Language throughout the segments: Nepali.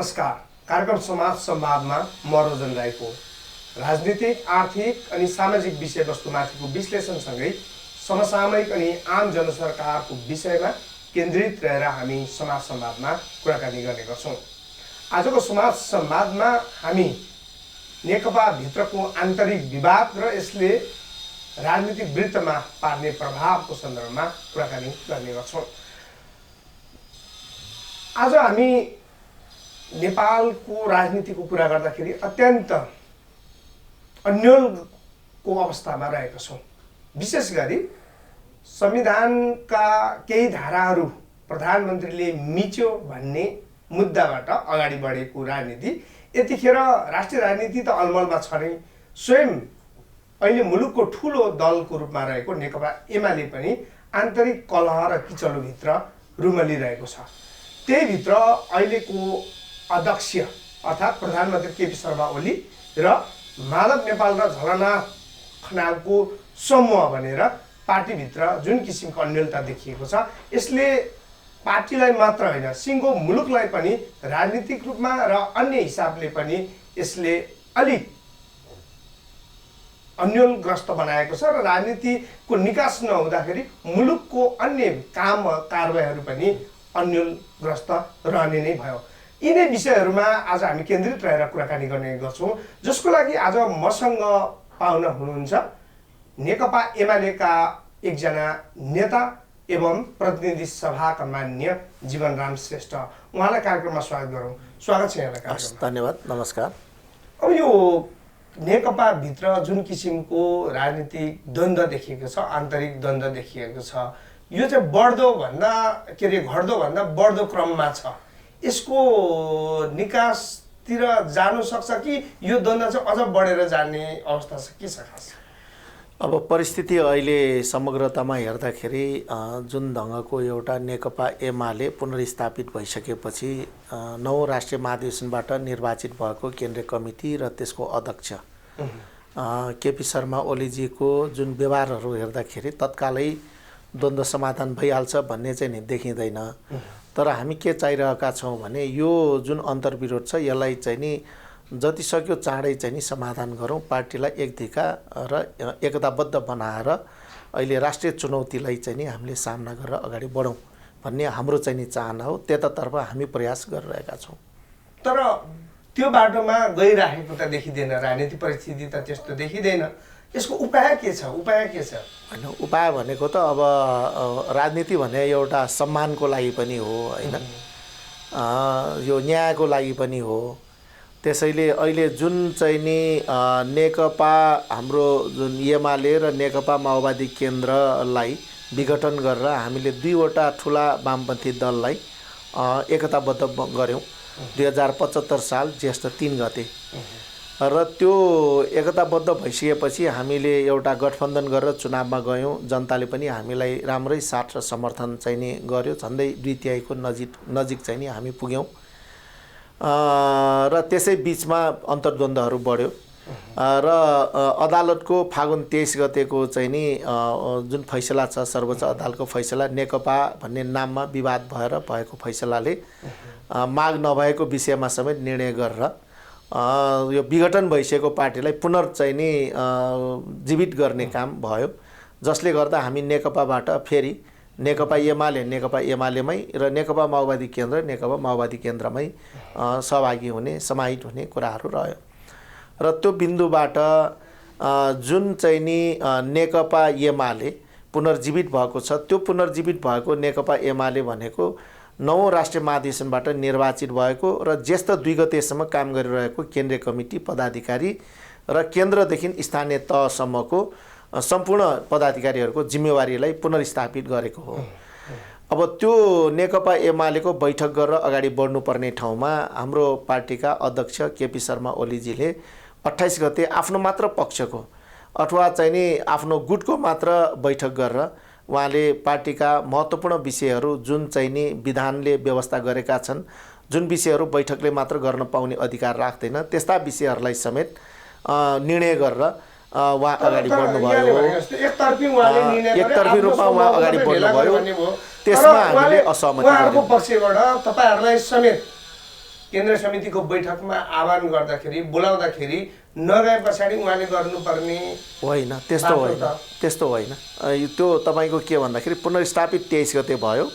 नमस्कार। कार्यक्रम समाज संवादमा म रोजन राईको राजनीतिक, आर्थिक अनि सामाजिक विषयवस्तुमाथिको विश्लेषणसँगै समसामयिक अनि आम जनसरकारको विषयमा केन्द्रित रहेर हामी समाज संवादमा कुराकानी गर्ने गर्छौँ। आजको समाज संवादमा हामी नेकपा भित्रको आन्तरिक विवाद र यसले राजनीतिक वृत्तमा पार्ने प्रभावको सन्दर्भमा कुराकानी गर्ने गर्छौँ। आज हामी नेपालको राजनीतिको कुरा गर्दाखेरि अत्यन्त अन्योलको अवस्थामा रहेका छौँ। विशेष गरी संविधानका केही धाराहरू प्रधानमन्त्रीले मिच्यो भन्ने मुद्दाबाट अगाडि बढेको राजनीति यतिखेर राष्ट्रिय राजनीति त अलमलमा छ नै, स्वयं अहिले मुलुकको ठुलो दलको रूपमा रहेको नेकपा एमाले पनि आन्तरिक कलह र किचलोभित्र रुमलिरहेको छ। त्यही भित्र अहिलेको अध्यक्ष अर्थात् प्रधानमन्त्री केपी शर्मा ओली र माधव नेपाल र झलनाथ खनालको समूह भनेर पार्टीभित्र जुन किसिमको अन्योलता देखिएको छ, यसले पार्टीलाई मात्र होइन सिङ्गो मुलुकलाई पनि राजनीतिक रूपमा र अन्य हिसाबले पनि यसले अलिक अन्योलग्रस्त बनाएको छ र राजनीतिको निकास नहुँदाखेरि मुलुकको अन्य काम कारबाहीहरू पनि अन्योलग्रस्त रहने नै भयो। यिनै विषयहरूमा आज हामी केन्द्रित रहेर कुराकानी गर्ने गर्छौँ, जसको लागि आज मसँग पाहुना हुनुहुन्छ नेकपा एमालेका एकजना नेता एवं प्रतिनिधि सभाका मान्य जीवनराम श्रेष्ठ। उहाँलाई कार्यक्रममा स्वागत गरौँ। स्वागत छ यहाँलाई कार्यक्रममा। धन्यवाद, नमस्कार। अब यो नेकपा भित्र जुन किसिमको राजनीतिक द्वन्द्व देखिएको छ, आन्तरिक द्वन्द्व देखिएको छ, यो चाहिँ घट्दो भन्दा बढ्दो क्रममा छ। यसको निकासतिर जानु सक्छ कि यो द्वन्द्व चाहिँ अझ बढेर जाने अवस्था छ, के छ खास? अब परिस्थिति अहिले समग्रतामा हेर्दाखेरि जुन ढङ्गको एउटा नेकपा एमाले पुनर्स्थापित भइसकेपछि 9 राष्ट्रिय महाधिवेशनबाट निर्वाचित भएको केन्द्रीय कमिटी र त्यसको अध्यक्ष केपी शर्मा ओलीजीको जुन व्यवहारहरू हेर्दाखेरि तत्कालै द्वन्द्व समाधान भइहाल्छ भन्ने चाहिँ नि देखिँदैन। तर हामी के चाहिरहेका छौँ भने यो जुन अन्तर्विरोध छ यसलाई चाहिँ नि जति सक्यो चाँडै चाहिँ नि समाधान गरौँ, पार्टीलाई एकधिका र एकताबद्ध बनाएर अहिले राष्ट्रिय चुनौतीलाई चाहिँ नि हामीले सामना गरेर अगाडि बढौँ भन्ने हाम्रो चाहिँ नि चाहना हो। त्यतातर्फ हामी प्रयास गरिरहेका छौँ। तर त्यो बाटोमा गइराखेको त देखिँदैन, राजनीतिक परिस्थिति त त्यस्तो देखिँदैन। यसको उपाय के छ? होइन, उपाय भनेको त अब राजनीति भने एउटा सम्मानको लागि पनि हो होइन, यो न्यायको लागि पनि हो। त्यसैले अहिले जुन चाहिँ नि नेकपा हाम्रो जुन एमाले र नेकपा माओवादी केन्द्रलाई विघटन गरेर हामीले दुईवटा ठुला वामपन्थी दललाई एकताबद्ध गऱ्यौँ 2075 साल ज्येष्ठ 3 गते। र त्यो एकताबद्ध भइसकेपछि हामीले एउटा गठबन्धन गरेर चुनावमा गयौँ। जनताले पनि हामीलाई राम्रै साथ र समर्थन चाहिँ नि गर्यो। झन्डै 2/3 नजिक चाहिँ नि हामी पुग्यौँ र त्यसै बिचमा अन्तर्द्वन्द्वहरू बढ्यो र अदालतको फागुन 23 गतेको चाहिँ नि जुन फैसला छ, सर्वोच्च अदालतको फैसला, नेकपा भन्ने नाममा विवाद भएको फैसलाले माग नभएको विषयमा समेत निर्णय गरेर यो विघटन भइसकेको पार्टीलाई चाहिँ नि जीवित गर्ने काम भयो, जसले गर्दा हामी नेकपाबाट फेरि नेकपा एमालेमै र नेकपा माओवादी केन्द्रमै सहभागी हुने, समाहित हुने कुराहरू रह्यो। र त्यो बिन्दुबाट जुन चाहिँ नि नेकपा एमाले पुनर्जीवित भएको छ, त्यो पुनर्जीवित भएको नेकपा एमाले भनेको 9 राष्ट्रिय महाधिवेशनबाट निर्वाचित भएको र ज्येष्ठ 2 गतेसम्म काम गरिरहेको केन्द्रीय कमिटी पदाधिकारी र केन्द्रदेखि स्थानीय तहसम्मको सम्पूर्ण पदाधिकारीहरूको जिम्मेवारीलाई पुनर्स्थापित गरेको हो। अब त्यो नेकपा एमालेको बैठक गरेर अगाडि बढ्नुपर्ने ठाउँमा हाम्रो पार्टीका अध्यक्ष केपी शर्मा ओलीजीले 28 गते आफ्नो मात्र पक्षको अथवा चाहिँ नि आफ्नो गुटको मात्र बैठक गरेर उहाँले पार्टीका महत्त्वपूर्ण विषयहरू जुन चाहिँ नि विधानले व्यवस्था गरेका छन्, जुन विषयहरू बैठकले मात्र गर्न पाउने अधिकार राख्दैन, त्यस्ता विषयहरूलाई समेत निर्णय गरेर उहाँ अगाडि बढ्नुभयो। एकतर्फी रूपमा उहाँ अगाडि बढ्नुभयो। त्यसमा हामीले असहमति उहाँहरूको पक्षबाट तपाईहरुलाई समेत केन्द्र समितिको बैठकमा आह्वान गर्दाखेरि बोलाउँदाखेरि नगए पछाडि उहाँले गर्नुपर्ने होइन, त्यस्तो होइन। त्यो तपाईँको के भन्दाखेरि पुनर्स्थापित 23 गते भयो।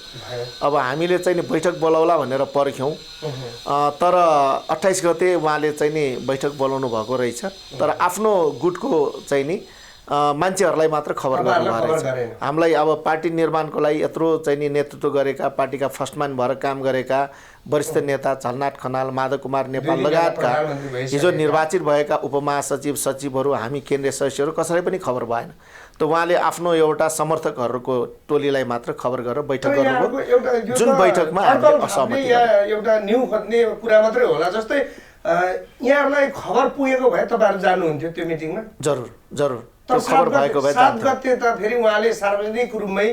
अब हामीले चाहिँ नि बैठक बोलाउला भनेर पर्ख्यौँ, तर 28 गते उहाँले चाहिँ नि बैठक बोलाउनु भएको रहेछ। तर आफ्नो गुटको चाहिँ नि मान्छेहरूलाई मात्र खबर गर्नुभएको रहेछ। हामीलाई अब पार्टी निर्माणको लागि यत्रो चाहिँ नि नेतृत्व गरेका, पार्टीका फर्स्टम्यान भएर काम गरेका वरिष्ठ नेता झलनाथ खनाल, माधव कुमार नेपाल लगायतका हिजो निर्वाचित भएका उपमहासचिव, सचिवहरू, हामी केन्द्रीय सदस्यहरू कसैलाई पनि खबर भएन। त उहाँले आफ्नो एउटा समर्थकहरूको टोलीलाई मात्र खबर गरेर बैठक गर्नुभयो, जुन बैठकमा असहमति एउटा न्यू खोज्ने कुरा मात्रै होला। जस्तै यहाँहरूलाई खबर पुगेको भए तपाईँहरू जानुहुन्थ्यो त्यो मिटिङमा? जरुर तर 7 गते त फेरि उहाँले सार्वजनिक रूपमै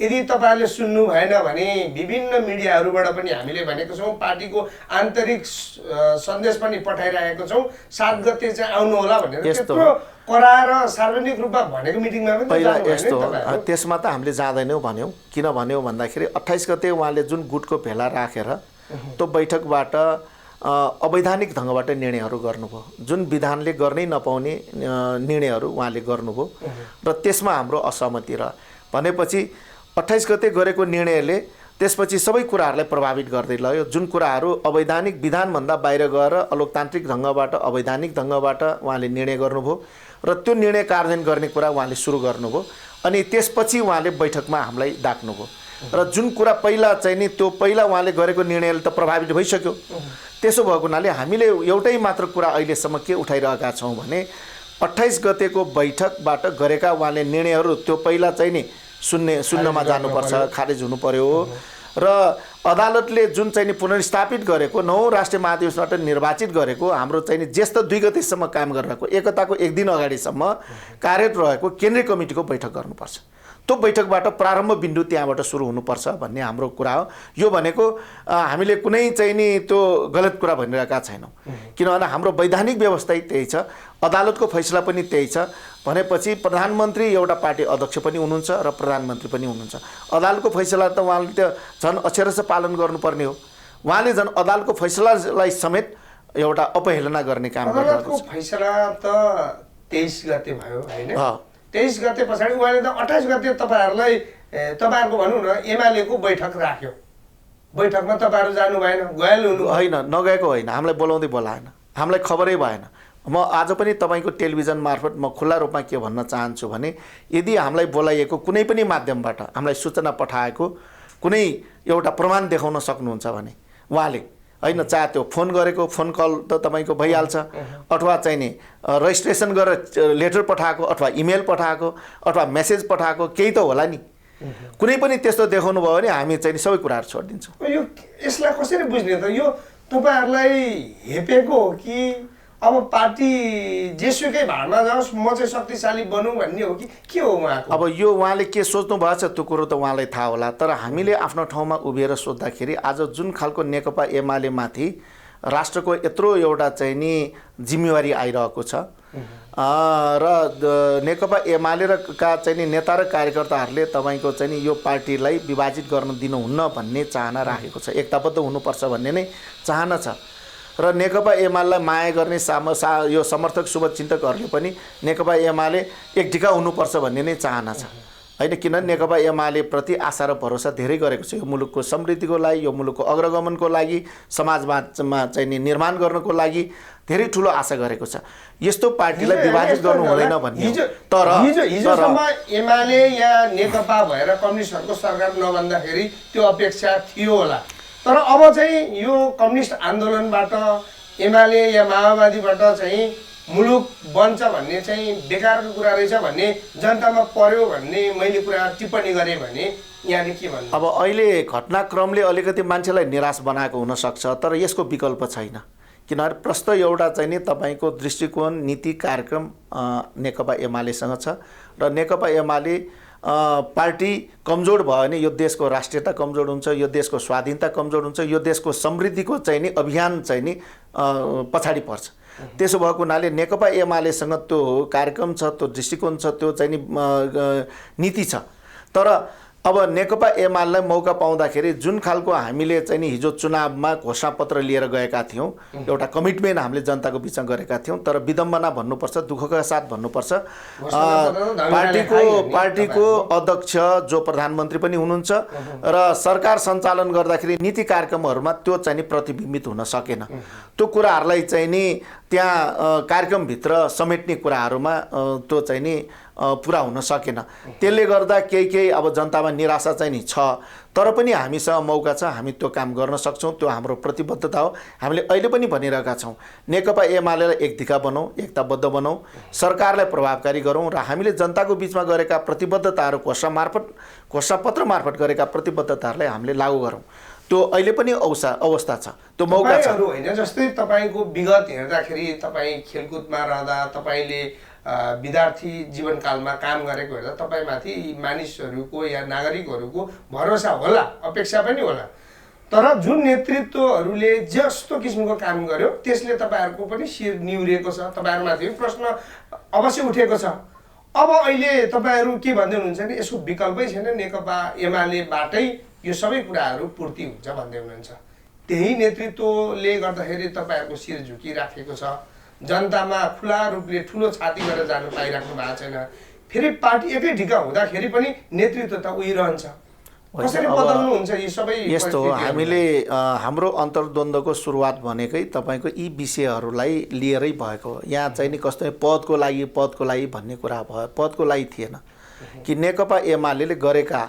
यदि तपाईँहरूले सुन्नु भएन भने विभिन्न मिडियाहरूबाट पनि हामीले भनेको छौँ, पार्टीको आन्तरिक सन्देश पनि पठाइरहेको छौँ, 7 गते चाहिँ आउनु होला भनेर। त्यत्रो कराएर सार्वजनिक रूपमा भनेको मिटिङमा पनि पहिला यस्तो त्यसमा त हामीले जाँदैनौँ भन्यौँ। किन भन्यौँ भन्दाखेरि 28 गते उहाँले जुन गुटको भेला राखेर त्यो बैठकबाट अवैधानिक ढङ्गबाट निर्णयहरू गर्नुभयो, जुन विधानले गर्नै नपाउने निर्णयहरू उहाँले गर्नुभयो र त्यसमा हाम्रो असहमति रह्यो। भनेपछि 28 गते गरेको निर्णयले त्यसपछि सबै कुराहरूलाई प्रभावित गर्दै लग्यो। जुन कुराहरू अवैधानिक विधानभन्दा बाहिर गएर अलोकतान्त्रिक ढङ्गबाट अवैधानिक ढङ्गबाट उहाँले निर्णय गर्नुभयो र त्यो निर्णय कार्यान्वयन गर्ने कुरा उहाँले सुरु गर्नुभयो। अनि त्यसपछि उहाँले बैठकमा हामीलाई डाक्नुभयो र जुन कुरा पहिला चाहिँ नि त्यो पहिला उहाँले गरेको निर्णयले त प्रभावित भइसक्यो। त्यसो भएको हुनाले हामीले एउटै मात्र कुरा अहिलेसम्म के उठाइरहेका छौँ भने 28 गतेको बैठकबाट गरेका उहाँले निर्णयहरू त्यो पहिला चाहिँ नि सुन्नमा जानुपर्छ, खारेज हुनु पर्यो र अदालतले जुन चाहिँ नि पुनर्स्थापित गरेको 9 राष्ट्रिय महाधिवेशनबाट निर्वाचित गरेको हाम्रो चाहिँ नि ज्येष्ठ 2 गतेसम्म काम गरिरहेको एकताको 1 दिन अगाडिसम्म कार्यरत रहेको केन्द्रीय कमिटीको बैठक गर्नुपर्छ। त्यो बैठकबाट प्रारम्भ बिन्दु त्यहाँबाट सुरु हुनुपर्छ भन्ने हाम्रो कुरा हो। यो भनेको हामीले कुनै चाहिँ नि त्यो गलत कुरा भनिरहेका छैनौँ, किनभने हाम्रो वैधानिक व्यवस्था त्यही छ, अदालतको फैसला पनि त्यही छ। भनेपछि प्रधानमन्त्री एउटा पार्टी अध्यक्ष पनि हुनुहुन्छ र प्रधानमन्त्री पनि हुनुहुन्छ। अदालतको फैसला त उहाँले त झन् अक्षरशः पालन गर्नुपर्ने हो। उहाँले झन् अदालतको फैसलालाई समेत एउटा अपहेलना गर्ने काम गरिरहेको छ। अदालतको फैसला त 23 गते भयो हैन? 23 गते पछाडि उहाँले त 28 गते तपाईँहरूलाई तपाईँहरूको भनौँ न एमालेको बैठक राख्यो। बैठकमा तपाईँहरू जानु भएन, गएल हुनु? होइन, नगएको होइन, हामीलाई बोलाउँदै बोलाएन, हामीलाई खबरै भएन। म आज पनि तपाईँको टेलिभिजन मार्फत म खुल्ला रूपमा के भन्न चाहन्छु भने यदि हामीलाई बोलाइएको कुनै पनि माध्यमबाट हामीलाई सूचना पठाएको कुनै एउटा प्रमाण देखाउन सक्नुहुन्छ भने उहाँले होइन, चाहे त्यो फोन गरेको फोन कल त तपाईँको भइहाल्छ, अथवा चाहिँ नि रजिस्ट्रेसन गरेर लेटर पठाएको अथवा इमेल पठाएको अथवा मेसेज पठाएको केही त होला नि। कुनै पनि त्यस्तो देखाउनु भयो भने हामी चाहिँ सबै कुराहरू छोडिदिन्छौँ। यो यसलाई कसरी बुझ्ने त? यो तपाईँहरूलाई हेपेको हो कि अब पार्टी जेसुकै भाडमा जाओस् म चाहिँ शक्तिशाली बनौँ भन्ने हो कि के हो उहाँको? अब यो उहाँले के सोच्नु भएको छ त्यो कुरो त उहाँलाई थाहा होला। तर हामीले आफ्नो ठाउँमा उभिएर सोद्धाखेरि आज जुन खालको नेकपा एमाले माथि राष्ट्रको यत्रो एउटा चाहिँ नि जिम्मेवारी आइरहेको छ र नेकपा एमाले र चाहिँ नि नेता र कार्यकर्ताहरूले तपाईँको चाहिँ नि यो पार्टीलाई विभाजित गर्न दिनुहुन्न भन्ने चाहना राखेको छ, एकताबद्ध हुनुपर्छ भन्ने नै चाहना छ। र नेकपा एमालेलाई माया गर्ने यो समर्थक शुभचिन्तकहरूले पनि नेकपा एमाले एक ढिका हुनुपर्छ भन्ने नै चाहना छ होइन? किन नेकपा एमाले प्रति आशा र भरोसा धेरै गरेको छ। यो मुलुकको समृद्धिको लागि, यो मुलुकको अग्रगमनको लागि, समाजमा चाहिँ नि निर्माण गर्नको लागि धेरै ठुलो आशा गरेको छ। यस्तो पार्टीलाई विभाजित गर्नु हुँदैन भन्ने। तर हिजोसम्म एमाले या नेकपा भएर कम्युनिस्टहरूको सरकार नभन्दाखेरि त्यो अपेक्षा थियो होला। तर अब चाहिँ यो कम्युनिस्ट आन्दोलनबाट एमाले या माओवादीबाट चाहिँ मुलुक बन्छ भन्ने चाहिँ बेकारको कुरा रहेछ भन्ने जनतामा पर्यो भन्ने मैले कुरा टिप्पणी गरेँ भने यहाँले के भन्नु? अब अहिले घटनाक्रमले अलिकति मान्छेलाई निराश बनाएको हुनसक्छ, तर यसको विकल्प छैन। किनभने प्रष्ट एउटा चाहिँ नि तपाईँको दृष्टिकोण, नीति, कार्यक्रम नेकपा एमालेसँग छ र नेकपा एमाले पार्टी कमजोर भयो भने यो देशको राष्ट्रियता कमजोर हुन्छ, यो देशको स्वाधीनता कमजोर हुन्छ, यो देशको समृद्धिको चाहिँ नि अभियान चाहिँ नि पछाडि पर्छ। त्यसो भएको हुनाले नेकपा एमालेसँग त्यो कार्यक्रम छ, त्यो दृष्टिकोण छ, त्यो चाहिँ नि नीति छ। तर अब नेकपा एमालेलाई मौका पाउँदाखेरि जुन खालको हामीले चाहिँ नि हिजो चुनावमा घोषणापत्र लिएर गएका थियौँ, एउटा कमिटमेन्ट हामीले जनताको बिचमा गरेका थियौँ, तर विडम्बना भन्नुपर्छ, दुःखका साथ भन्नुपर्छ, पार्टीको अध्यक्ष जो प्रधानमन्त्री पनि हुनुहुन्छ र सरकार सञ्चालन गर्दाखेरि नीति कार्यक्रमहरूमा त्यो चाहिँ नि प्रतिबिम्बित हुन सकेन। त्यो कुराहरूलाई चाहिँ नि त्यहाँ कार्यक्रमभित्र समेट्ने कुराहरूमा त्यो चाहिँ नि पुरा हुन सकेन। त्यसले गर्दा केही अब जनतामा निराशा चाहिँ नि छ, तर पनि हामीसँग मौका छ, हामी त्यो काम गर्न सक्छौँ, त्यो हाम्रो प्रतिबद्धता हो। हामीले अहिले पनि भनिरहेका छौँ, नेकपा एमालेलाई एक दिशा बनाऊ, एकताबद्ध बनाऊ, सरकारलाई प्रभावकारी गरौँ र हामीले जनताको बिचमा गरेका प्रतिबद्धताहरू घोषणापत्र मार्फत गरेका प्रतिबद्धताहरूलाई हामीले लागू गरौँ। त्यो अहिले पनि अवस्था छ, त्यो मौका छ। होइन, जस्तै तपाईँको विगत हेर्दाखेरि तपाईँ खेलकुदमा रहँदा, तपाईँले विद्यार्थी जीवनकालमा काम गरेको हेर्दा तपाईँमाथि मानिसहरूको या नागरिकहरूको भरोसा होला, अपेक्षा पनि होला। तर जुन नेतृत्वहरूले जस्तो किसिमको काम गर्यो त्यसले तपाईँहरूको पनि शिर निहुरिएको छ, तपाईँहरूमाथि पनि प्रश्न अवश्य उठेको छ। अब अहिले तपाईँहरू के भन्दै हुनुहुन्छ भने यसको विकल्पै छैन, नेकपा एमालेबाटै यो सबै कुराहरू पूर्ति हुन्छ भन्दै हुनुहुन्छ। त्यही नेतृत्वले गर्दाखेरि तपाईँहरूको शिर झुकिराखेको छ, जनतामा खुला रूपले ठुलो छाती गरेर जानु पाइराख्नु भएको छैन। फेरि पार्टी एकै ढिका हुँदाखेरि पनि नेतृत्व त उहिरहन्छ। कसरी बदल्नुहुन्छ यी सबै? यस्तो हो, हामीले हाम्रो अन्तर्द्वन्द्वको सुरुवात भनेकै तपाईँको यी विषयहरूलाई लिएरै भएको हो। यहाँ चाहिँ नि कस्तो पदको लागि भन्ने कुरा भयो, पदको लागि थिएन कि नेकपा एमाले गरेका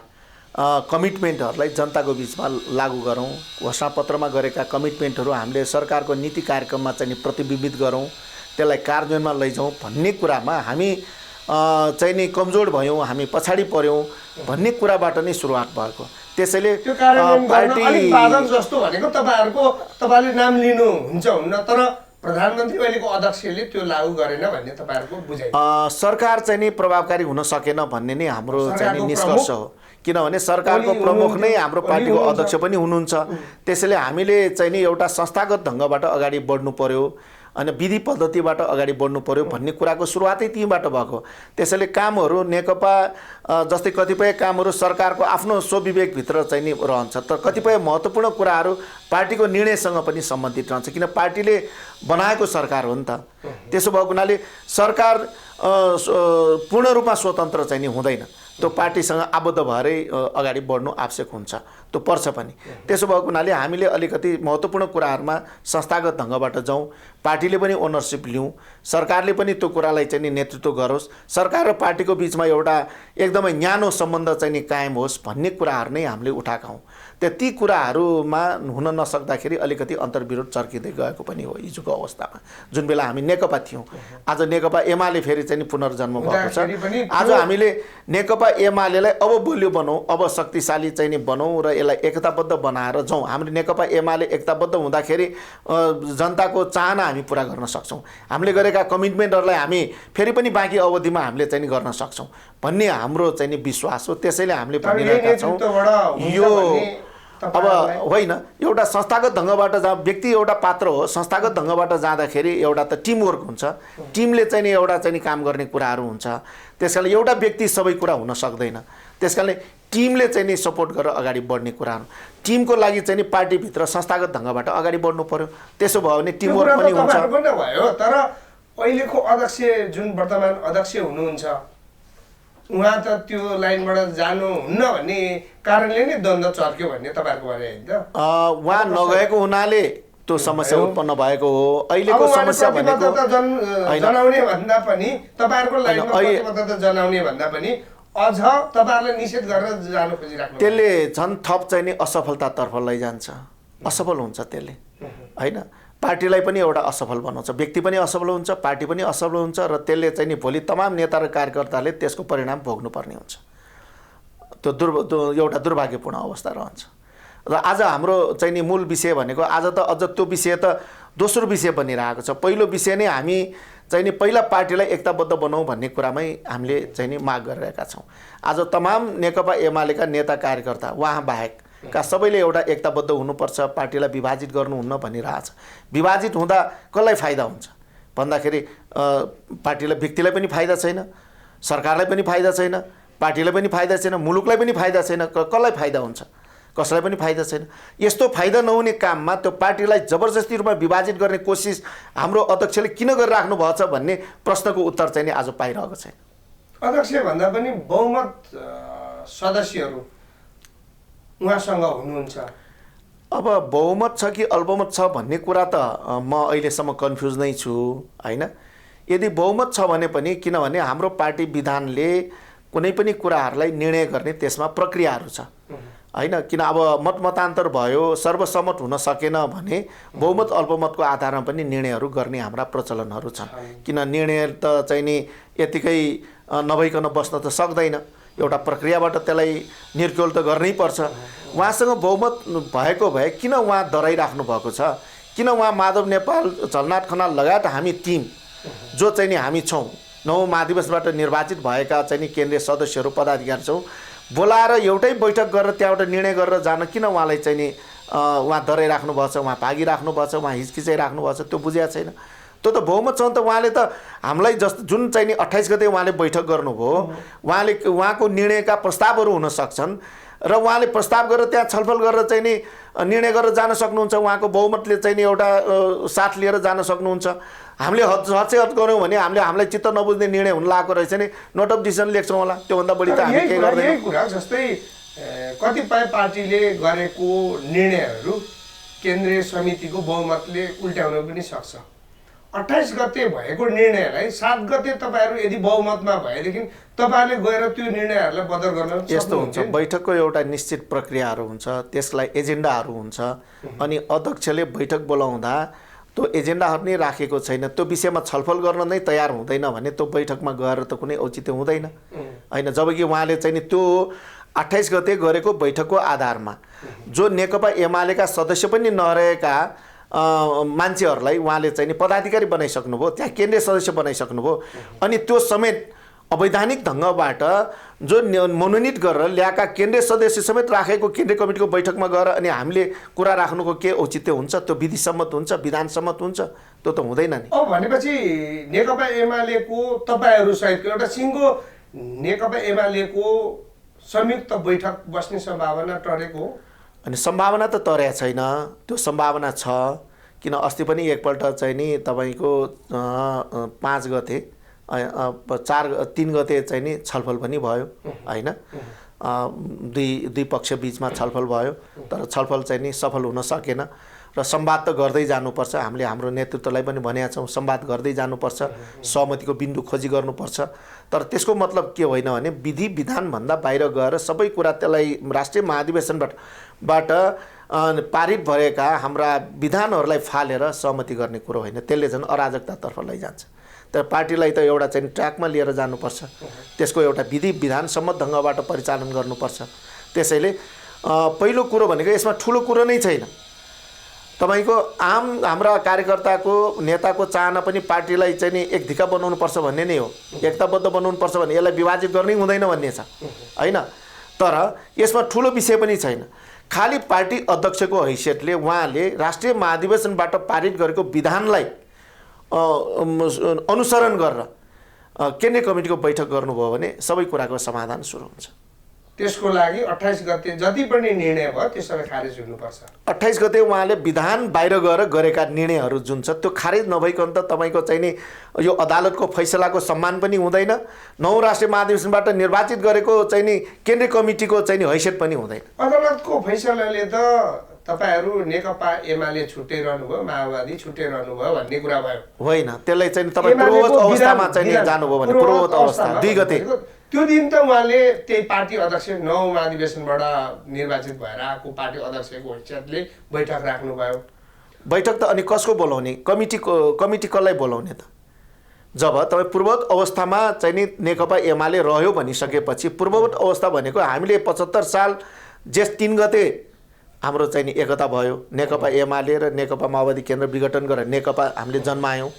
कमिटमेन्टहरूलाई जनताको बिचमा लागू गरौँ, घोषणापत्रमा गरेका कमिटमेन्टहरू हामीले सरकारको नीति कार्यक्रममा चाहिँ प्रतिबिम्बित गरौँ, त्यसलाई कार्यान्वयनमा लैजाउँ भन्ने कुरामा हामी चाहिँ नि कमजोर भयौँ, हामी पछाडि पऱ्यौँ भन्ने कुराबाट नै सुरुवात भएको। त्यसैले पार्टी बाधक जस्तो भनेको तपाईँले नाम लिनुहुन्छ हुन्न, तर प्रधानमन्त्री अहिलेको अध्यक्षले त्यो लागू गरेन भन्ने तपाईँहरूको बुझाइ? सरकार चाहिँ नि प्रभावकारी हुन सकेन भन्ने नै हाम्रो चाहिँ नि निष्कर्ष हो। किनभने सरकारको प्रमुख नै हाम्रो पार्टीको अध्यक्ष पनि हुनुहुन्छ। त्यसैले हामीले चाहिँ नि एउटा संस्थागत ढङ्गबाट अगाडि बढ्नु पर्यो अनि विधि पद्धतिबाट अगाडि बढ्नु पर्यो भन्ने कुराको सुरुवातै त्यहीँबाट भएको। त्यसैले कामहरू नेकपा जस्तै कतिपय कामहरू सरकारको आफ्नो स्वविवेकभित्र चाहिँ नि रहन्छ, तर कतिपय महत्त्वपूर्ण कुराहरू पार्टीको निर्णयसँग पनि सम्बन्धित रहन्छ, किन पार्टीले बनाएको सरकार हो नि त। त्यसो भएको हुनाले सरकार पूर्ण रूपमा स्वतन्त्र चाहिँ नि हुँदैन, त्यो पार्टीसँग आबद्ध भएरै अगाडि बढ्नु आवश्यक हुन्छ, त्यो पर्छ पनि। त्यसो भएको हुनाले हामीले अलिकति महत्त्वपूर्ण कुराहरूमा संस्थागत ढङ्गबाट जाउँ, पार्टीले पनि ओनरसिप लिउँ, सरकारले पनि त्यो कुरालाई चाहिँ नि नेतृत्व गरोस्, सरकार र पार्टीको बिचमा एउटा एकदमै न्यानो सम्बन्ध चाहिँ नि कायम होस् भन्ने कुराहरू नै हामीले उठाएका हौँ। ती कुराहरूमा हुन नसक्दाखेरि अलिकति अन्तर्विरोध चर्किँदै गएको पनि हो हिजोको अवस्थामा। जुन बेला हामी नेकपा थियौँ, आज नेकपा एमाले फेरि चाहिँ नि पुनर्जन्म भएको छ। आज हामीले नेकपा एमालेलाई अब बलियो बनाऊ, अब शक्तिशाली चाहिँ नि बनाऊ र यसलाई एकताबद्ध बनाएर जाउँ। हाम्रो नेकपा एमाले एकताबद्ध हुँदाखेरि जनताको चाहना हामी पुरा गर्न सक्छौँ, हामीले गरेका कमिटमेन्टहरूलाई हामी फेरि पनि बाँकी अवधिमा हामीले चाहिँ नि गर्न सक्छौँ भन्ने हाम्रो चाहिँ नि विश्वास हो। त्यसैले हामीले भनिरहेका छौँ यो अब होइन, एउटा संस्थागत ढङ्गबाट जहाँ व्यक्ति एउटा पात्र हो, संस्थागत ढङ्गबाट जाँदाखेरि एउटा त टिमवर्क हुन्छ, टिमले चाहिँ नि एउटा चाहिँ नि काम गर्ने कुराहरू हुन्छ। त्यसकारणले एउटा व्यक्ति सबै कुरा हुन सक्दैन, त्यसकारणले टिमले चाहिँ नि सपोर्ट गरेर अगाडि बढ्ने कुराहरू, टिमको लागि चाहिँ नि पार्टीभित्र संस्थागत ढङ्गबाट अगाडि बढ्नु पर्यो। त्यसो भयो भने टिमवर्क पनि हुन्छ। तर अहिलेको अध्यक्ष जुन वर्तमान अध्यक्ष हुनुहुन्छ उहाँ त त्यो लाइनबाट जानुहुन्न भन्ने कारणले नै द्वन्द्व चर्क्यो भन्ने तपाईँहरूको भनाइ होइन त? उहाँ नगएको हुनाले त्यो समस्या उत्पन्न भएको हो। अहिलेको समस्या भनेको जनाउने भन्दा पनि तपाईँहरूको लाइनमा प्रतिबद्धता जनाउने भन्दा पनि अझ तपाईँहरूलाई निषेध गरेर जानु खोजिराख्नु, त्यसले झन् थप चाहिँ नि असफलतातर्फ लैजान्छ, असफल हुन्छ त्यसले होइन। पार्टीलाई पनि एउटा असफल बनाउँछ, व्यक्ति पनि असफल हुन्छ, पार्टी पनि असफल हुन्छ र त्यसले चाहिँ नि भोलि तमाम नेता र कार्यकर्ताले त्यसको परिणाम भोग्नुपर्ने हुन्छ। त्यो एउटा दुर्भाग्यपूर्ण अवस्था रहन्छ। र आज हाम्रो चाहिँ नि मूल विषय भनेको आज त अझ त्यो विषय त दोस्रो विषय बनिरहेको छ। पहिलो विषय नै हामी चाहिँ नि पहिला पार्टीलाई एकताबद्ध बनाऊ भन्ने कुरामै हामीले चाहिँ नि माग गरिरहेका छौँ। आज तमाम नेकपा एमालेका नेता कार्यकर्ता उहाँ बाहेक का सबैले एउटा एकताबद्ध हुनुपर्छ, पार्टीलाई विभाजित गर्नुहुन्न भनिरहेछ। विभाजित हुँदा कसलाई फाइदा हुन्छ भन्दाखेरि पार्टीलाई व्यक्तिलाई पनि फाइदा छैन, सरकारलाई पनि फाइदा छैन, पार्टीलाई पनि फाइदा छैन, मुलुकलाई पनि फाइदा छैन, कसलाई फाइदा हुन्छ, कसैलाई पनि फाइदा छैन। यस्तो फाइदा नहुने काममा त्यो पार्टीलाई जबरजस्ती रूपमा विभाजित गर्ने कोसिस हाम्रो अध्यक्षले किन गरिराख्नु भएको छ भन्ने प्रश्नको उत्तर चाहिँ नि आज पाइरहेको छैन। अध्यक्ष भन्दा पनि बहुमत सदस्यहरू उहाँसँग हुनुहुन्छ। अब बहुमत छ कि अल्पमत छ भन्ने कुरा त म अहिलेसम्म कन्फ्युज नै छु हैन। यदि बहुमत छ भने पनि, किनभने हाम्रो पार्टी विधानले कुनै पनि कुराहरूलाई निर्णय गर्ने त्यसमा प्रक्रियाहरू छ हैन। किन अब मतमतान्तर भयो, सर्वसम्मत हुन सकेन भने बहुमत अल्पमतको आधारमा पनि निर्णयहरू गर्ने हाम्रा प्रचलनहरू छन्। किन निर्णय त चाहिँ नि यतिकै नभइकन बस्न त सक्दैन, एउटा प्रक्रियाबाट त्यसलाई निर्क्योल त गर्नै पर्छ। उहाँसँग बहुमत भएको भए किन उहाँ डराइराख्नु भएको छ, किन उहाँ माधव नेपाल, झलनाथ खनाल लगायत हामी टिम जो चाहिँ नि हामी छौँ, 9 महाधिवेशनबाट निर्वाचित भएका चाहिँ नि केन्द्रीय सदस्यहरू पदाधिकारी छौँ, बोलाएर एउटै बैठक गरेर त्यहाँबाट निर्णय गरेर जान किन उहाँलाई चाहिँ नि उहाँ डराइराख्नु भएको छ, उहाँ भागिराख्नु भएको छ, उहाँ हिचकिचाइराख्नु भएको छ, त्यो बुझिया छैन। त्यो त बहुमत छ त उहाँले त हामीलाई जस्तो जुन चाहिँ नि 28 गते उहाँले बैठक गर्नुभयो, उहाँले उहाँको निर्णयका प्रस्तावहरू हुन सक्छन् र उहाँले प्रस्ताव गरेर त्यहाँ छलफल गरेर चाहिँ नि निर्णय गरेर जान सक्नुहुन्छ। उहाँको बहुमतले चाहिँ नि एउटा साथ लिएर जान सक्नुहुन्छ। हामीले हद गऱ्यौँ भने हामीलाई चित्त नबुझ्ने निर्णय हुन लागेको रहेछ नि, नोट अफ डिसिजन लेख्छौँ होला, त्योभन्दा बढी त हामी केही गर्दैनौँ। यही कुरा जस्तै कतिपय पार्टीले गरेको निर्णयहरू केन्द्रीय समितिको बहुमतले उल्ट्याउन पनि सक्छ। 28 गते भएको निर्णयलाई 7 गते तपाईँहरू यदि बहुमतमा भएदेखि तपाईँहरूले गएर त्यो निर्णयहरूलाई बदल गर्न यस्तो हुन्छ। बैठकको एउटा निश्चित प्रक्रियाहरू हुन्छ, त्यसलाई एजेन्डाहरू हुन्छ, अनि अध्यक्षले बैठक बोलाउँदा त्यो एजेन्डाहरू नै राखेको छैन, त्यो विषयमा छलफल गर्न नै तयार हुँदैन भने त्यो बैठकमा गएर त कुनै औचित्य हुँदैन हैन। जबकि उहाँले चाहिँ नि त्यो 28 गते गरेको बैठकको आधारमा जो नेकपा एमालेका सदस्य पनि नरहेका मान्छेहरूलाई उहाँले चाहिँ नि पदाधिकारी बनाइसक्नुभयो, त्यहाँ केन्द्रीय सदस्य बनाइसक्नुभयो, अनि त्यो समेत अवैधानिक ढङ्गबाट जो मनोनित गरेर ल्याएका केन्द्रीय सदस्य समेत राखेको केन्द्रीय कमिटीको बैठकमा गएर अनि हामीले कुरा राख्नुको के औचित्य हुन्छ? त्यो विधिसम्मत हुन्छ, विधानसम्मत हुन्छ? त्यो त हुँदैन नि। अब भनेपछि नेकपा एमालेको तपाईँहरू सहितको एउटा सिङ्गो नेकपा एमालेको संयुक्त बैठक बस्ने सम्भावना टरेको हो? अनि सम्भावना त तरेको छैन, त्यो सम्भावना छ। किन अस्ति पनि एकपल्ट चाहिँ नि तपाईँको 5 गते 3 गते चाहिँ नि छलफल पनि भयो हैन। दुई पक्ष बिचमा छलफल भयो, तर छलफल चाहिँ नि सफल हुन सकेन र संवाद त गर्दै जानुपर्छ। हामीले हाम्रो नेतृत्वलाई पनि भनेका छौँ संवाद गर्दै जानुपर्छ, सहमतिको बिन्दु खोजी गर्नुपर्छ। तर त्यसको मतलब के होइन भने विधि विधानभन्दा बाहिर गएर सबै कुरा त्यसलाई राष्ट्रिय महाधिवेशनबाट पारित भएका हाम्रा विधानहरूलाई फालेर सहमति गर्ने कुरो होइन, त्यसले झन् अराजकतातर्फ लैजान्छ। तर पार्टीलाई त एउटा चाहिँ ट्र्याकमा लिएर जानुपर्छ, त्यसको एउटा विधि विधानसम्मत ढङ्गबाट परिचालन गर्नुपर्छ। त्यसैले पहिलो कुरो भनेको यसमा ठुलो कुरो नै छैन। तपाईको आम हाम्रा कार्यकर्ताको नेताको चाहना पनि पार्टीलाई चाहिँ नि एक धिका बनाउनुपर्छ भन्ने नै हो, एकताबद्ध बनाउनुपर्छ भने यसलाई विभाजित गर्नै हुँदैन भन्ने छ हैन। तर यसमा ठुलो विषय पनि छैन। खाली पार्टी अध्यक्षको हैसियतले उहाँले राष्ट्रिय महाधिवेशनबाट पारित गरेको विधानलाई अनुसरण गरेर केन्द्रीय कमिटीको बैठक गर्नुभयो भने सबै कुराको समाधान सुरु हुन्छ। त्यसको लागि 28 गते जति पनि निर्णय भयो त्यो सबै खारेज हुनुपर्छ। 28 गते उहाँले विधान बाहिर गएर गरेका निर्णयहरू जुन छ त्यो खारेज नभइकन त तपाईँको चाहिँ नि यो अदालतको फैसलाको सम्मान पनि हुँदैन, 9 राष्ट्रिय महाधिवेशनबाट निर्वाचित गरेको चाहिँ नि केन्द्रीय कमिटीको चाहिँ नि हैसियत पनि हुँदैन। अदालतको फैसलाले त तपाईहरू नेकपा एमाले छुट्याइरहनु भयो, माओवादी छुट्याइरहनु भयो भन्ने कुरा भयो होइन। त्यसलाई चाहिँ तपाईँ पूर्ववत अवस्थामा चाहिँ जानुभयो भने पूर्ववत अवस्था 2 गते त्यो दिन त उहाँले त्यही पार्टी अध्यक्ष 9 महाधिवेशनबाट निर्वाचित भएर आएको पार्टी अध्यक्षको हैसियतले बैठक राख्नुभयो। बैठक त अनि कसको बोलाउने? कमिटी कसलाई बोलाउने त? जब तपाईँ पूर्ववत अवस्थामा चाहिँ नि नेकपा एमाले रह्यो भनिसकेपछि पूर्ववत अवस्था भनेको हामीले 75 साल जेठ 3 गते हाम्रो चाहिँ नि एकता भयो, नेकपा एमाले र नेकपा माओवादी केन्द्र विघटन गरेर नेकपा हामीले जन्मायौँ।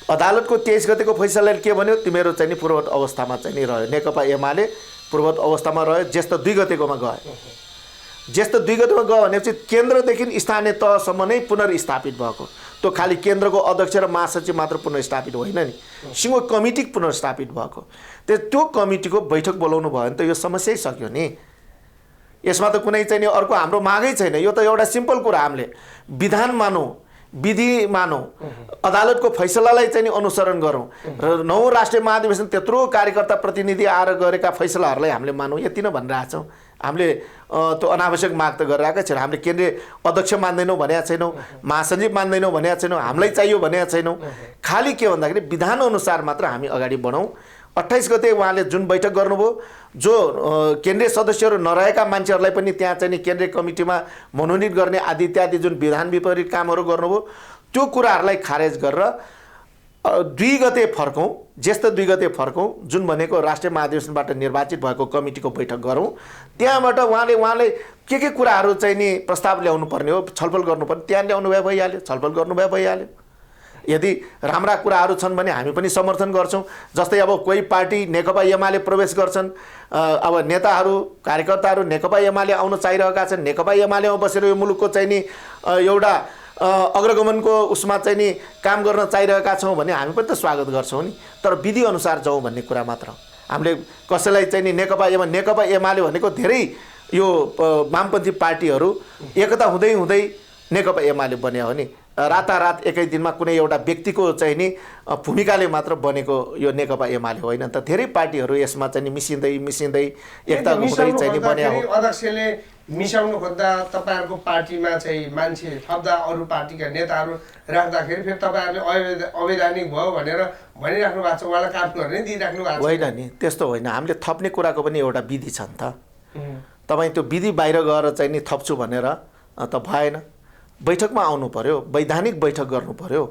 अदालतको 23 गतेको फैसलाले के भन्यो? तिमीहरू चाहिँ नि पूर्ववत अवस्थामा चाहिँ नि रह्यो, नेकपा एमाले पूर्ववत अवस्थामा रह्यो, ज्येष्ठ 2 गतेकोमा गयो। ज्येष्ठ 2 गतेमा गयो भनेपछि केन्द्रदेखि स्थानीय तहसम्म नै पुनर्स्थापित भएको। त्यो खालि केन्द्रको अध्यक्ष र महासचिव मात्र पुनर्स्थापित होइन नि, सिङ्गो कमिटी पुनर्स्थापित भएको। त्यो कमिटीको बैठक बोलाउनु भयो भने त यो समस्यै सक्यो नि। यसमा त कुनै चाहिँ नि अर्को हाम्रो मागै छैन। यो त एउटा सिम्पल कुरा, हामीले विधान मानौँ, विधि मानौँ, अदालतको फैसलालाई चाहिँ नि अनुसरण गरौँ र 9औं राष्ट्रिय महाधिवेशन त्यत्रो कार्यकर्ता प्रतिनिधि आएर गरेका फैसलाहरूलाई हामीले मानौँ, यति नै भनिरहेको छौँ। हामीले त्यो अनावश्यक माग त गरिरहेकै छैन। हामीले केन्द्रीय अध्यक्ष मान्दैनौँ भनेका छैनौँ, महासचिव मान्दैनौँ भनेका छैनौँ, हामीलाई चाहियो भनेका छैनौँ। खालि के भन्दाखेरि विधानअनुसार मात्र हामी अगाडि बढौँ। 28 गते उहाँले जुन बैठक गर्नुभयो, जो केन्द्रीय सदस्यहरू नरहेका मान्छेहरूलाई पनि त्यहाँ चाहिँ नि केन्द्रीय कमिटीमा मनोनित गर्ने आदि इत्यादि जुन विधान विपरीत कामहरू गर्नुभयो, त्यो कुराहरूलाई खारेज गरेर 2 गते फर्कौँ, ज्येष्ठ 2 गते फर्कौँ, जुन भनेको राष्ट्रिय महाधिवेशनबाट निर्वाचित भएको कमिटीको बैठक गरौँ। त्यहाँबाट उहाँले के कुराहरू चाहिँ नि प्रस्ताव ल्याउनु पर्ने हो, छलफल गर्नुपर्ने, त्यहाँ ल्याउनु भए भइहाल्यो, छलफल गर्नु भए भइहाल्यो। यदि राम्रा कुराहरू छन् भने हामी पनि समर्थन गर्छौँ। जस्तै अब कोही पार्टी नेकपा एमाले प्रवेश गर्छन्, अब नेताहरू कार्यकर्ताहरू नेकपा एमाले आउन चाहिरहेका छन्, नेकपा एमालेमा बसेर यो मुलुकको चाहिँ नि एउटा अग्रगमनको उसमा चाहिँ नि काम गर्न चाहिरहेका छौँ भने हामी पनि त स्वागत गर्छौँ नि। तर विधि अनुसार जाउँ भन्ने कुरा मात्र। हामीले कसैलाई चाहिँ नि नेकपा एमाले भनेको धेरै यो वामपन्थी पार्टीहरू एकता हुँदै हुँदै नेकपा एमाले बन्यो हो नि। रातारात एकै दिनमा कुनै एउटा व्यक्तिको चाहिँ नि भूमिकाले मात्र बनेको यो नेकपा एमाले होइन त। धेरै पार्टीहरू यसमा चाहिँ नि मिसिँदै एकता हुँदै चाहिँ नि बन्या हो। अध्यक्षले मिसाउनु खोज्दा तपाईँहरूको पार्टीमा चाहिँ मान्छे थप्दा अरू पार्टीका नेताहरू राख्दाखेरि फेरि तपाईँहरूले अवैधानिक भयो भनेर भनिराख्नु भएको छ, उहाँलाई काम गर्ने दिइराख्नु भएको छ। होइन नि, त्यस्तो होइन। हामीले थप्ने कुराको पनि एउटा विधि छ नि त। तपाईँ त्यो विधि बाहिर गएर चाहिँ नि थप्छु भनेर त भएन। बैठकमा आउनु पर्यो, वैधानिक बैठक गर्नु पर्यो।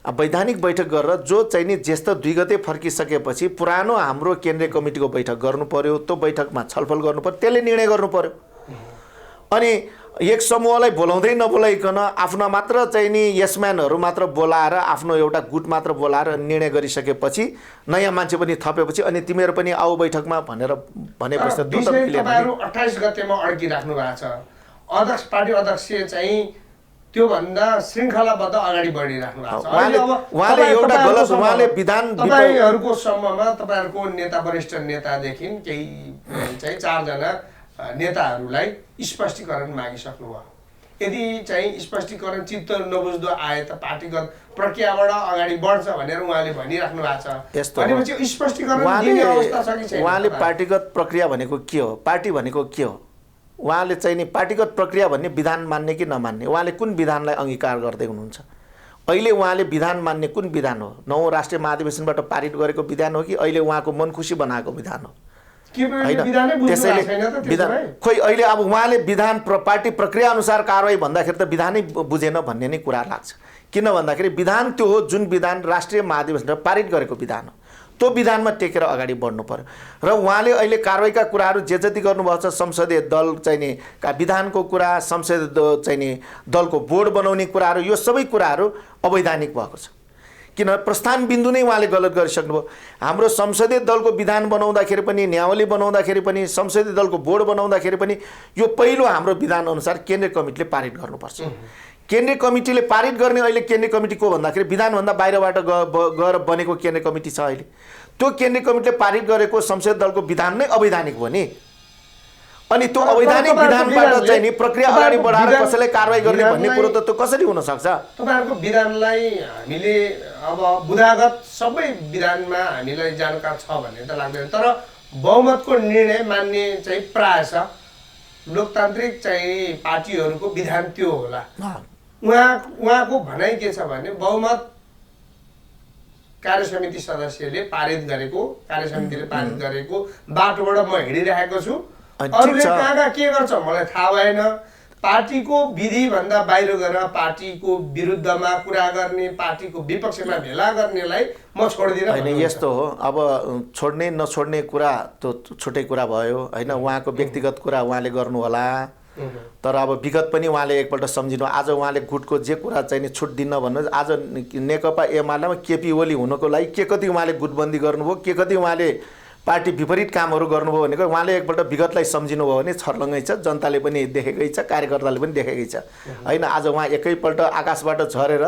वैधानिक बैठक गरेर जो चाहिँ नि ज्येष्ठ 2 गते फर्किसकेपछि पुरानो हाम्रो केन्द्रीय कमिटीको बैठक गर्नु पर्यो। त्यो बैठकमा छलफल गर्नु पर्यो, त्यसले निर्णय गर्नु पर्यो। अनि एक समूहलाई बोलाउँदै नबोलाइकन आफ्ना मात्र चाहिँ नि यसम्यानहरू मात्र बोलाएर आफ्नो एउटा गुट मात्र बोलाएर निर्णय गरिसकेपछि नयाँ मान्छे पनि थपेपछि अनि तिमीहरू पनि आऊ बैठकमा भनेर भनेपछि तपाईँहरू 28 गतेमा अड्किराख्नु भएको छ। अध्यक्ष पार्टी अध्यक्ष चाहिँ त्योभन्दा श्रृङ्खलाबद्ध अगाडि बढिराख्नु भएको छ। उहाँले एउटा गलत उहाँले विधान तपाईँहरूको सम्ममा तपाईँहरूको नेता वरिष्ठ नेतादेखि केही चाहिँ 4 जना नेताहरूलाई स्पष्टीकरण मागिसक्नुभयो। यदि चाहिँ स्पष्टीकरण चित्त नबुझ्दो आए त पार्टीगत प्रक्रियाबाट अगाडि बढ्छ भनेर उहाँले भनिराख्नु भएको छ। भनेपछि स्पष्टीकरण दिने अवस्था छ कि छैन? उहाँले पार्टीगत प्रक्रिया भनेको के हो, पार्टी भनेको के हो, उहाँले चाहिँ नि पार्टीगत प्रक्रिया भन्ने विधान मान्ने कि नमान्ने, उहाँले कुन विधानलाई अंगीकार गर्दै हुनुहुन्छ? अहिले उहाँले विधान मान्ने कुन विधान हो? 9औं राष्ट्रिय महाधिवेशनबाट पारित गरेको विधान हो कि अहिले उहाँको मनखुसी बनाएको विधान हो? त्यसैले विधान खोइ अहिले अब उहाँले विधान पार्टी प्रक्रिया अनुसार कारवाही भन्दाखेरि त विधानै बुझेन भन्ने नै कुरा लाग्छ। किन भन्दाखेरि विधान त्यो हो जुन विधान राष्ट्रिय महाधिवेशनले पारित गरेको विधान हो। त्यो विधानमा टेकेर अगाडि बढ्नु पर्यो। र उहाँले अहिले कारवाहीका कुराहरू जे जति गर्नुभएको छ, संसदीय दल चाहिँ नि का विधानको कुरा, संसदीय चाहिँ नि दलको बोर्ड बनाउने कुराहरू, यो सबै कुराहरू अवैधानिक भएको छ। किन प्रस्थान बिन्दु नै उहाँले गलत गरिसक्नुभयो। हाम्रो संसदीय दलको विधान बनाउँदाखेरि पनि, नियावली बनाउँदाखेरि पनि, संसदीय दलको बोर्ड बनाउँदाखेरि पनि यो पहिलो हाम्रो विधान अनुसार केन्द्रीय कमिटीले पारित गर्नुपर्छ। केन्द्रीय कमिटीले पारित गर्ने अहिले केन्द्रीय कमिटी को भन्दाखेरि विधानभन्दा बाहिरबाट गएर बनेको केन्द्रीय कमिटी छ अहिले। त्यो केन्द्रीय कमिटीले पारित गरेको संसदीय दलको विधान नै अवैधानिक हो नि। अनि त्यो अवैधानिक विधानबाट चाहिँ नि प्रक्रिया अगाडि बढाएर कसैलाई कारवाही गर्ने भन्ने कुरो त त्यो कसरी हुन सक्छ? तपाईहरुको विधानलाई हामीले अब बुदागत सबै विधानमा हामीलाई जानकार छ भन्ने त लाग्दैन, तर बहुमतको निर्णय मान्ने चाहिँ प्राय छ लोकतान्त्रिक चाहिँ पार्टीहरुको विधान त्यो होला। उहाँको भनाइ के छ भने बहुमत कार्यसमिति सदस्यले पारित गरेको, कार्यसमितिले पारित गरेको बाटोबाट म हिँडिरहेको छु, अरूले कहाँ के गर्छ मलाई थाहा भएन। पार्टीको विधि भन्दा बाहिर गएर पार्टीको विरुद्धमा कुरा गर्ने, पार्टीको विपक्षमा भेला गर्नेलाई म छोड्दिनँ हैन। यस्तो हो, अब छोड्ने नछोड्ने कुरा त्यो छुट्टै कुरा भयो हैन। उहाँको व्यक्तिगत कुरा उहाँले गर्नु होला, तर अब विगत पनि उहाँले एकपल्ट सम्झिनु। आज उहाँले गुटको जे कुरा चाहिँ नि छुट दिन्न भन्नु, आज नेकपा एमालेमा केपी ओली हुनको लागि के कति उहाँले गुटबन्दी गर्नुभयो, के कति उहाँले पार्टी विपरीत कामहरू गर्नुभयो भनेको उहाँले एकपल्ट विगतलाई सम्झिनु भयो भने छर्लङ्गै छ, जनताले पनि देखेकै छ, कार्यकर्ताले पनि देखेकै छ होइन। आज उहाँ एकैपल्ट आकाशबाट झरेर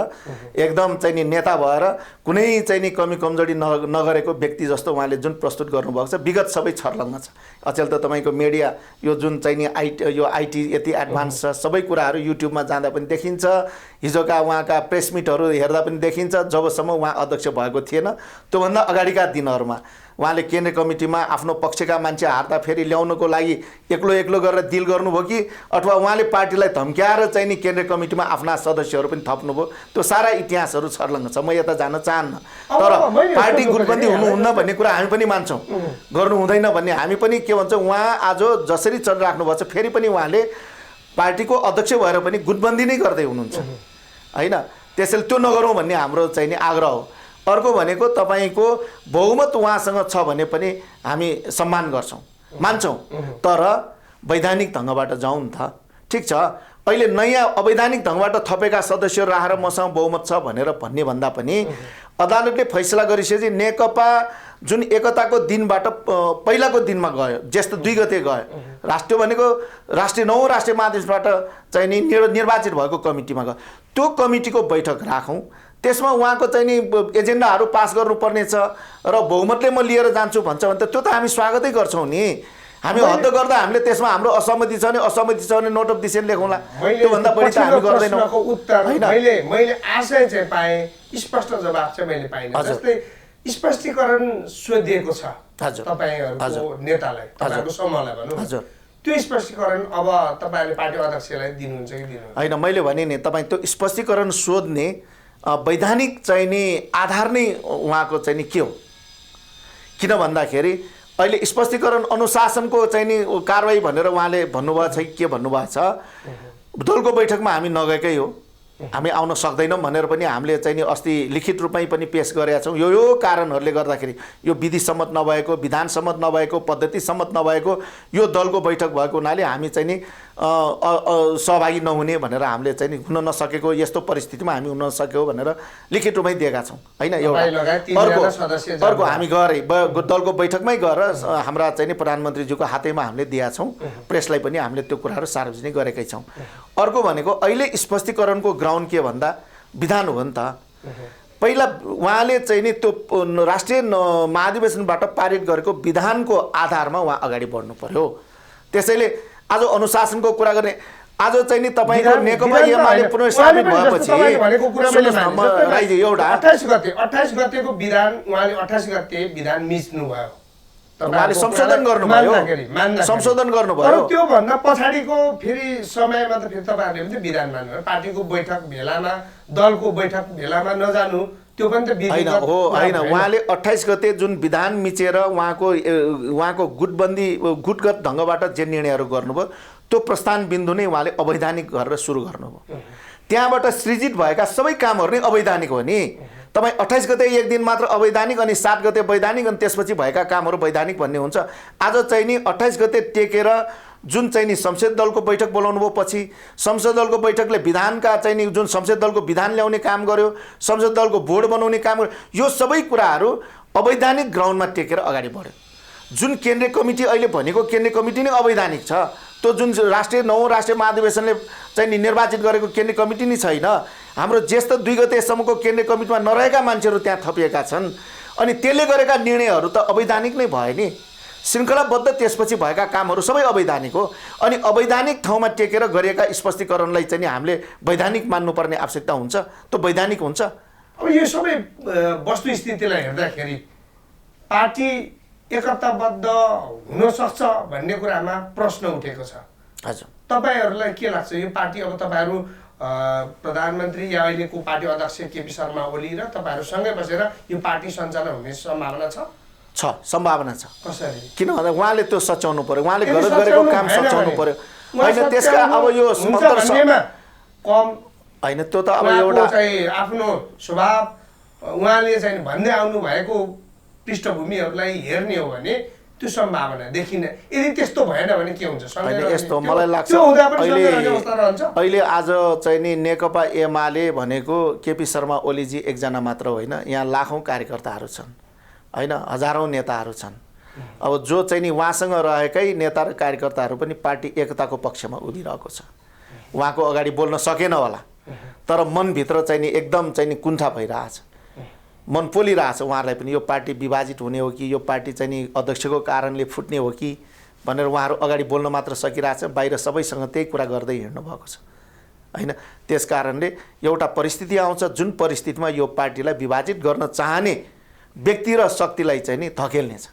एकदम चाहिँ नि नेता भएर कुनै चाहिँ नि कमी कमजोरी नगरेको व्यक्ति जस्तो उहाँले जुन प्रस्तुत गर्नुभएको छ, विगत सबै छर्लङ्ग छ। अचेल त तपाईँको मिडिया यो जुन चाहिँ नि आइटी यति एडभान्स छ, सबै कुराहरू युट्युबमा जाँदा पनि देखिन्छ, हिजोका उहाँका प्रेस मिटहरू हेर्दा पनि देखिन्छ। जबसम्म उहाँ अध्यक्ष भएको थिएन त्योभन्दा अगाडिका दिनहरूमा उहाँले केन्द्रीय कमिटीमा आफ्नो पक्षका मान्छे हार्दा फेरि ल्याउनको लागि एक्लो गरेर डिल गर्नुभयो कि अथवा उहाँले पार्टीलाई धम्क्याएर चाहिँ नि केन्द्रीय कमिटीमा आफ्ना सदस्यहरू पनि थप्नुभयो, त्यो सारा इतिहासहरू छर्लङ्ग छ। म यता जान चाहन्न, तर पार्टी गुटबन्दी हुनुहुन्न भन्ने कुरा हामी पनि मान्छौँ, गर्नु हुँदैन भन्ने हामी पनि के भन्छौँ। उहाँ आज जसरी चलिराख्नु भएको छ फेरि पनि उहाँले पार्टीको अध्यक्ष भएर पनि गुटबन्दी नै गर्दै हुनुहुन्छ होइन। त्यसैले त्यो नगरौँ भन्ने हाम्रो चाहिँ नि आग्रह हो। अर्को भनेको तपाईँको बहुमत उहाँसँग छ भने पनि हामी सम्मान गर्छौँ, मान्छौँ, तर वैधानिक ढङ्गबाट जाउँ नि त। ठिक छ, अहिले नयाँ अवैधानिक ढङ्गबाट थपेका सदस्यहरू राखेर मसँग बहुमत छ भनेर भन्ने भन्दा पनि अदालतले फैसला गरिसकेपछि नेकपा जुन एकताको दिनबाट पहिलाको दिनमा गयो, ज्येष्ठ 2 गते गयो, राष्ट्रिय भनेको राष्ट्रिय 9 राष्ट्रिय महादेशबाट चाहिँ नि निर्वाचित भएको कमिटीमा गयो। त्यो कमिटीको बैठक राखौँ, त्यसमा उहाँको चाहिँ नि एजेन्डाहरू पास गर्नुपर्ने छ र बहुमतले म लिएर जान्छु भन्छ भने त त्यो त हामी स्वागतै गर्छौँ नि। हामी हद्द गर्दा हामीले त्यसमा हाम्रो असहमति छ भने नोट अफ डिसिजन लेखौँला, त्योभन्दा बढी त हामी गर्दैनौँ होइन। मैले आशय चाहिँ पाएँ, स्पष्ट जवाब चाहिँ मैले पाइनँ। जस्तै स्पष्टीकरण सोधिएको छ तपाईँहरूको नेतालाई, तपाईँहरूको समूहलाई भनौँ, त्यो स्पष्टीकरण अब तपाईँहरूले पार्टी अध्यक्षलाई दिनुहुन्छ कि दिनुहुन्छ? होइन, मैले भने नि तपाईँ त्यो स्पष्टीकरण सोध्ने वैधानिक चाहिँ नि आधार नै उहाँको चाहिँ नि के हो? किन भन्दाखेरि अहिले स्पष्टीकरण अनुशासनको चाहिँ नि कारवाही भनेर उहाँले भन्नुभएको छ कि के भन्नुभएको छ, दलको बैठकमा हामी नगएकै हो, हामी आउन सक्दैनौँ भनेर पनि हामीले चाहिँ नि अस्ति लिखित रूपमै पनि पेश गरेका छौँ। यो कारणहरूले गर्दाखेरि यो विधि सम्मत नभएको, विधान सम्मत नभएको, पद्धति सम्मत नभएको यो दलको बैठक भएको हुनाले हामी चाहिँ नि सहभागी नहुने भनेर हामीले चाहिँ नि हुन नसकेको, यस्तो परिस्थितिमा हामी हुन नसकेको भनेर लिखित रूपमै दिएका छौँ होइन। एउटा अर्को हामी गएर दलको बैठकमै गएर हाम्रा चाहिँ नि प्रधानमन्त्रीज्यूको हातैमा हामीले दिएका छौँ, प्रेसलाई पनि हामीले त्यो कुराहरू सार्वजनिक गरेकै छौँ। अर्को भनेको अहिले स्पष्टीकरणको ग्राउन्ड के भन्दा विधान हो नि त। पहिला उहाँले चाहिँ नि त्यो राष्ट्रिय महाधिवेशनबाट पारित गरेको विधानको आधारमा उहाँ अगाडि बढ्नु पर्यो। त्यसैले आज अनुशासनको कुरा गर्ने आज चाहिँ नि तपाईँको नेकपा एमाले पुनर्स्थापित भएपछि एउटा 28 गतेको विधान उहाँले 28 गते विधान मिच्नु भयो, उहाँले संशोधन गर्नुभयो, संशोधन गर्नुभयो। त्यो भन्दा पछाडिको फेरि समयमा त फेरि तपाईँहरूले पनि विधान मान्नु, पार्टीको बैठक भेलामा, दलको बैठक भेलामा नजानु, त्यो पनि त होइन। उहाँले 28 गते जुन विधान मिचेर उहाँको गुटगत ढङ्गबाट जे निर्णयहरू गर्नुभयो त्यो प्रस्थान बिन्दु नै उहाँले अवैधानिक गरेर सुरु गर्नुभयो। त्यहाँबाट सृजित भएका सबै कामहरू नै अवैधानिक हो नि। तपाईँ 28 गते एक दिन मात्र अवैधानिक अनि 7 गते वैधानिक अनि त्यसपछि भएका कामहरू वैधानिक भन्ने हुन्छ। आज चाहिँ नि 28 गते टेकेर जुन चाहिँ नि संसद दलको बैठक बोलाउनु भयो, पछि संसद दलको बैठकले विधानका चाहिँ नि जुन संसद दलको विधान ल्याउने काम गर्यो, संसद दलको बोर्ड बनाउने काम गर्यो, यो सबै कुराहरू अवैधानिक ग्राउन्डमा टेकेर अगाडि बढ्यो। जुन केन्द्रीय कमिटी अहिले भनेको केन्द्रीय कमिटी नै अवैधानिक छ। त्यो जुन राष्ट्रिय 9 राष्ट्रिय महाधिवेशनले चाहिँ नि निर्वाचित गरेको केन्द्रीय कमिटी नै छैन। हाम्रो ज्येष्ठ 2 गतेसम्मको केन्द्रीय कमिटीमा नरहेका मान्छेहरू त्यहाँ थपिएका छन्, अनि त्यसले गरेका निर्णयहरू त अवैधानिक नै भयो नि। श्रृङ्खलाबद्ध त्यसपछि भएका कामहरू सबै अवैधानिक हो। अनि अवैधानिक ठाउँमा टेकेर गरिएका स्पष्टीकरणलाई चाहिँ नि हामीले वैधानिक मान्नुपर्ने आवश्यकता हुन्छ, त्यो वैधानिक हुन्छ। अब यो सबै वस्तुस्थितिलाई हेर्दाखेरि पार्टी एकताबद्ध हुन सक्छ भन्ने कुरामा प्रश्न उठेको छ। हजुर, तपाईँहरूलाई के लाग्छ यो पार्टी अब तपाईँहरू प्रधानमन्त्री या अहिलेको पार्टी अध्यक्ष केपी शर्मा ओली र तपाईँहरूसँगै बसेर यो पार्टी सञ्चालन हुने सम्भावना छ? सम्भावना छ। कसरी? किन भन्दा उहाँले त्यो सच्याउनु पर्यो, उहाँले गरेको काम सच्याउनु पर्यो होइन। त्यसका अब यो कम होइन, त्यो त अब एउटा आफ्नो स्वभाव उहाँले चाहिँ भन्दै आउनु भएको पृष्ठभूमिहरूलाई हेर्ने हो भने त्यो सम्भावना देखिन। यदि त्यस्तो भएन भने के हुन्छ? यस्तो मलाई लाग्छ अहिले आज चाहिँ नि नेकपा एमाले भनेको केपी शर्मा ओलीजी एकजना मात्र होइन, यहाँ लाखौँ कार्यकर्ताहरू छन् होइन, हजारौँ नेताहरू छन्। अब जो चाहिँ नि उहाँसँग रहेकै नेता र कार्यकर्ताहरू पनि पार्टी एकताको पक्षमा उभिरहेको छ। उहाँको अगाडि बोल्न सकेन होला, तर मनभित्र चाहिँ नि एकदम चाहिँ नि कुण्ठा भइरहेछ, मन पोलिरहेछ उहाँहरूलाई पनि। यो पार्टी विभाजित हुने हो कि यो पार्टी चाहिँ नि अध्यक्षको कारणले फुट्ने हो कि भनेर उहाँहरू अगाडि बोल्न मात्र सकिरहेछ, बाहिर सबैसँग त्यही कुरा गर्दै हिँड्नु भएको छ होइन। त्यस कारणले एउटा परिस्थिति आउँछ जुन परिस्थितिमा यो पार्टीलाई विभाजित गर्न चाहने व्यक्ति र शक्तिलाई चाहिँ नि धकेल्नेछ,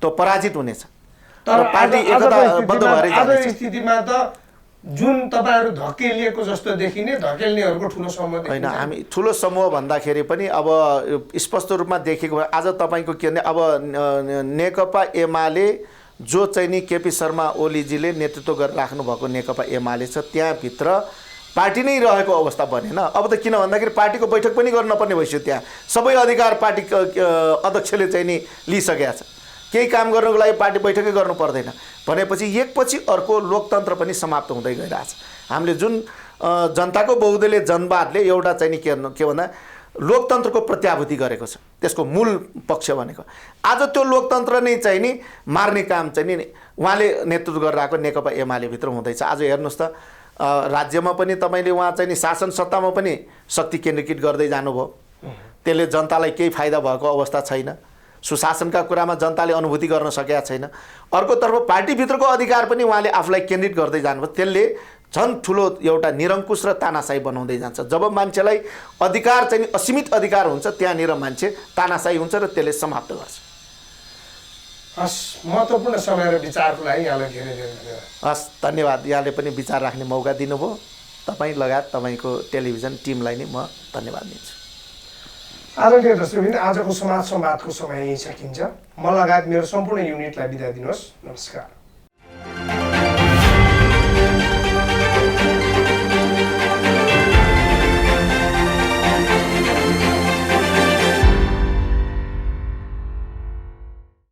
त्यो पराजित हुनेछ। तर पार्टी एकताबद्ध भएर आज स्थितिमा त जुन तपाईँहरू धकेलिएको जस्तो देखिने, धकेल्नेहरूको ठुलो समूह देखिन्छ। होइन, हामी ठुलो समूह भन्दाखेरि पनि अब स्पष्ट रूपमा देखेको आज तपाईँको के भने अब नेकपा एमाले जो चाहिँ नि केपी शर्मा ओलीजीले नेतृत्व गरिराख्नु भएको नेकपा एमाले छ, त्यहाँभित्र पार्टी नै रहेको अवस्था बनेन। अब त किन भन्दाखेरि पार्टीको बैठक पनि गर्न नपर्ने भइसक्यो। त्यहाँ सबै अधिकार पार्टीको अध्यक्षले चाहिँ नि लिइसकेका छ। केही काम गर्नको लागि पार्टी बैठकै गर्नु पर्दैन भनेपछि एकपछि अर्को लोकतन्त्र पनि समाप्त हुँदै गइरहेछ। हामीले जुन जनताको बहुदलीय जनवादले एउटा चाहिँ नि के भन्दा लोकतन्त्रको प्रत्याभूति गरेको छ, त्यसको मूल पक्ष भनेको आज त्यो लोकतन्त्र नै चाहिँ नि मार्ने काम चाहिँ नि उहाँले नेतृत्व गरिरहेको नेकपा एमाले भित्र हुँदैछ। आज हेर्नुहोस् त राज्यमा पनि तपाईँले उहाँ चाहिँ नि शासन सत्तामा पनि शक्ति केन्द्रीकृत गर्दै जानुभयो, त्यसले जनतालाई केही फाइदा भएको अवस्था छैन। सुशासनका कुरामा जनताले अनुभूति गर्न सकेका छैन। अर्कोतर्फ पार्टीभित्रको अधिकार पनि उहाँले आफूलाई केन्द्रित गर्दै जानुभयो, त्यसले झन् ठुलो एउटा निरङ्कुश र तानाशाही बनाउँदै जान्छ। जब मान्छेलाई अधिकार चाहिँ असीमित अधिकार हुन्छ त्यहाँनिर मान्छे तानाशाही हुन्छ र त्यसले समाप्त गर्छ। हस्, महत्त्वपूर्ण समय र विचारको लागि यहाँलाई धेरै धेरै धन्यवाद। हस्, धन्यवाद। यहाँले पनि विचार राख्ने मौका दिनुभयो। तपाईँ लगायत तपाईँको टेलिभिजन टिमलाई नै म धन्यवाद दिन्छु। आदरणीय दर्शकवृन्द, आजको समाज संवादको समय यही सकिन्छ। म लगायत मेरो सम्पूर्ण युनिटलाई बिदा दिनुहोस्। नमस्कार।